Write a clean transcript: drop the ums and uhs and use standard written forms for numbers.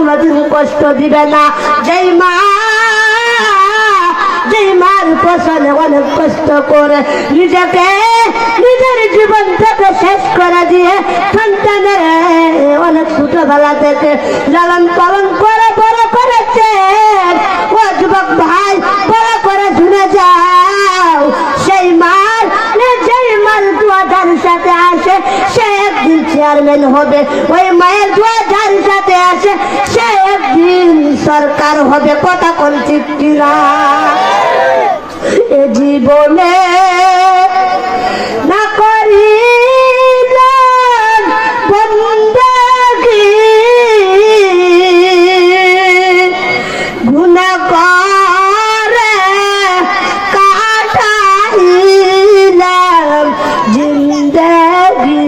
কোনোদিন কষ্ট দিবে না। যেই মার পেছনে অনেক কষ্ট করে নিজেকে নিজের জীবন থেকে শেষ করে দিয়ে সন্তানের অনেক ছোটবেলা থেকে লালন পালন করে বড় করেছে। ও যুবক ভাই, বড় করে শুনে যাও, সেই মার যেই মার দোয়া যার সাথে আসে সে একদিন চেয়ারম্যান হবে, ওই মায়ের দোয়া যার সাথে আসে সে একদিন সরকার হবে। কথা কোন ঠিক কিনা? এ জীবনে না করিলেন বন্দেগী, গুনাহ করে কাটাইলাম জিন্দেগী।